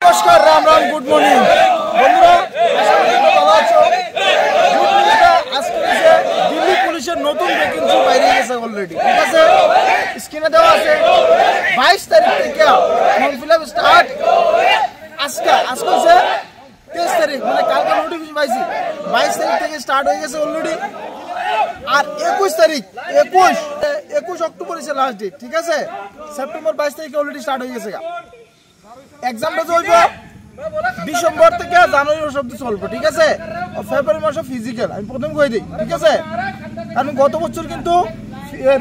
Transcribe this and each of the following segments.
নমস্কার, Ram Ram, good morning বন্ধুরা, ভালো আছো? আজকে দিল্লি পুলিশের নতুন ভ্যাকেন্সি বাইরে গেছে অলরেডি, ঠিক আছে? স্ক্রিনে দেওয়া আছে 22 তারিখ থেকে ফর্ম ফিল আপ স্টার্ট। আজকে হচ্ছে 23 তারিখ, মানে কালকে নোটিফিকেশন পাইছি। 22 তারিখ থেকে স্টার্ট হয়ে গেছে অলরেডি। আর 21 অক্টোবর হচ্ছে লাস্ট ডেট, ঠিক আছে? সেপ্টেম্বর 22 তারিখে অলরেডি স্টার্ট হয়ে গেছে। এক্সামটা চলবে ডিসেম্বর থেকে জানুয়ারি মাস অব্দি চলবে, ঠিক আছে? ফেব্রুয়ারি মাসে ফিজিক্যাল, আমি প্রথম কই দিই, ঠিক আছে? কারণ গত বছর কিন্তু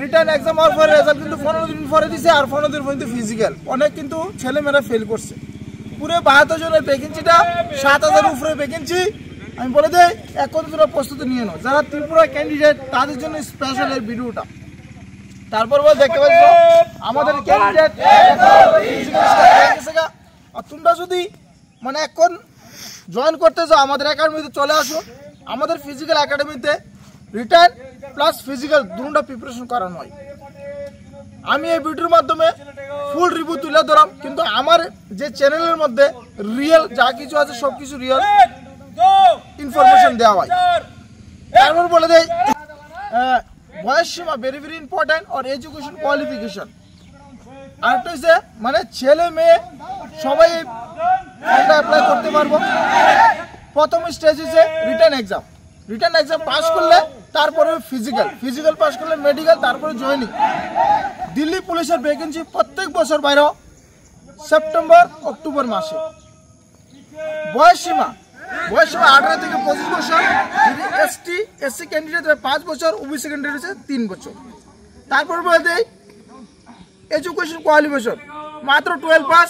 রিটার্ন এক্সাম হওয়ার পরে রেজাল্ট কিন্তু 15 দিন পরে দিছে, আর 15 দিন পর্যন্ত ফিজিক্যাল। অনেক কিন্তু ছেলেমেয়েরা ফেল করছে। পুরো 72 জনের ভ্যাকেন্সিটা 7000 উপরে ভ্যাকেন্সি। আমি বলে দেই, এখন তোমরা প্রস্তুতি নিয়ে নাও। যারা ত্রিপুরা ক্যান্ডিডেট তাদের জন্য স্পেশাল এই ভিডিওটা। তারপর দেখতে পাচ্ছ আমাদের ক্যান্ডিডেট আর তোমরা যদি মানে এখন জয়েন করতে চাও আমাদের একাডেমিতে চলে আসো। আমাদের ফিজিক্যাল একাডেমিতে রিটার্ন প্লাস ফিজিক্যাল দুটোটা প্রিপারেশন করানো হয়। আমি এই ভিডিওর মাধ্যমে ফুল রিভিউ তুলে ধরাম, কিন্তু আমার যে চ্যানেলের মধ্যে রিয়েল যা কিছু আছে সব কিছু রিয়েল ইনফরমেশন দেওয়া হয়। তারপর বলে দেয় বয়স সীমা ভেরি ভেরি ইম্পর্টেন্ট, আর এডুকেশন কোয়ালিফিকেশন। আরেকটা হচ্ছে মানে ছেলে মেয়ে সবাই অ্যাপ্লাই করতে পারবো। প্রথম স্টেজ হচ্ছে রিটার্ন এক্সাম পাস করলে তারপরে ফিজিক্যাল পাস করলে মেডিকেল, তারপরে জয়েনিং। দিল্লি পুলিশের ভ্যাকেন্সি প্রত্যেক বছর বাইরে সেপ্টেম্বর অক্টোবর মাসে। বয়স সীমা 18 থেকে 25 বছর, যদি এসসি ক্যান্ডিডেট 5 বছর, ওবিসি ক্যান্ডিডেট হচ্ছে 3 বছর। তারপর বলে দেয় এডুকেশন কোয়ালিফিকেশন মাত্র 12 pass,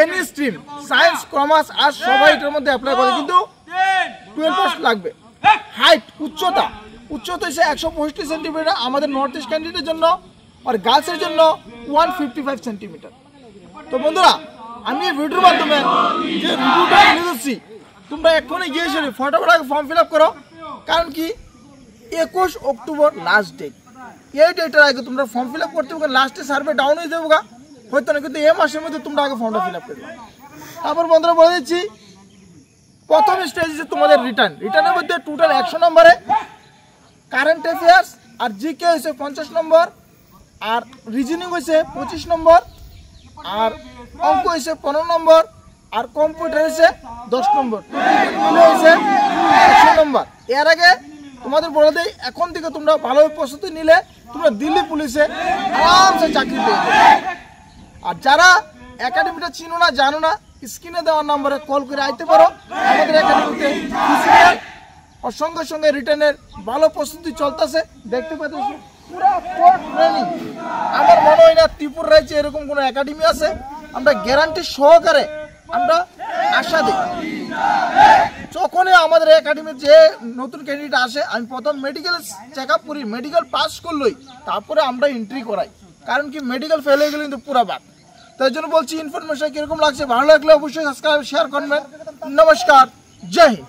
any stream, science, commerce, arts সবাই এটার মধ্যে অ্যাপ্লাই করে, কিন্তু 12 পাস লাগবে। হাইট উচ্চতা হচ্ছে 165 সেন্টিমিটার আমাদের নর্থ ইস্ট ক্যান্ডিডেটের জন্য, আর গার্লসের জন্য 155 সেন্টিমিটার। তো বন্ধুরা, আমি এই ভিডিওর মাধ্যমে যে রিভিউটা তুলে দিচ্ছি, তোমরা এক্ষুনি গিয়ে এসে ফটোফট ফর্ম ফিল আপ করো। কারণ কি 21 অক্টোবর লাস্ট ডেট। এই ডেটের আগে তোমরা ফর্ম ফিল আপ করতে হবে, লাস্টে সার্ভে ডাউন হয়ে যাবো হয়তো না, কিন্তু এই মাসের মধ্যে তোমরা আগে ফর্মটা ফিল আপ করবে। তারপর বন্ধুরা বলে দিচ্ছি, প্রথম স্টেজ হচ্ছে তোমাদের রিটার্নের মধ্যে টোটাল 100 নম্বরে কারেন্ট অ্যাফেয়ার্স আর জিকে হয়েছে 50 নম্বর, আর রিজনিং হয়েছে 25 নম্বর, আর অঙ্ক হয়েছে 15 নম্বর, আর কম্পিউটার হয়েছে 10 নম্বর, হয়েছে 100 নম্বর। এর আগে তোমাদের বলে দেয়, এখন থেকে তোমরা ভালোভাবে প্রস্তুতি নিলে তোমরা দিল্লি পুলিশে আরামসে চাকরি পেয়ে যাবে। আর যারা একাডেমিটা চিনো না, জানো না, স্ক্রিনে দেওয়ার নম্বরে কল করে আইতে পারো। আমাদের একাডেমিতে ফিজিক্যাল আর সঙ্গে রিটার্নের ভালো প্রস্তুতি চলতেছে, দেখতে পাচ্ছ পুরো ট্রেনিং। আমার মনে হয় না ত্রিপুরা রাজ্যে এরকম কোনো একাডেমি আছে। আমরা গ্যারান্টি সহকারে আমরা আশা দিই, যখনই আমাদের একাডেমির যে নতুন ক্যান্ডিডেট আসে, আমি প্রথম মেডিকেল চেক আপ করি, মেডিকেল পাস করলেই তারপরে আমরা এন্ট্রি করাই। কারণ কি মেডিকেল ফেল হয়ে গেলে কিন্তু পুরো বাদ। তাই জন্য বলছি, ইনফরমেশন কিরকম লাগছে, ভালো লাগলে অবশ্যই সাবস্ক্রাইব শেয়ার করবেন। নমস্কার, জয় হিন্দ।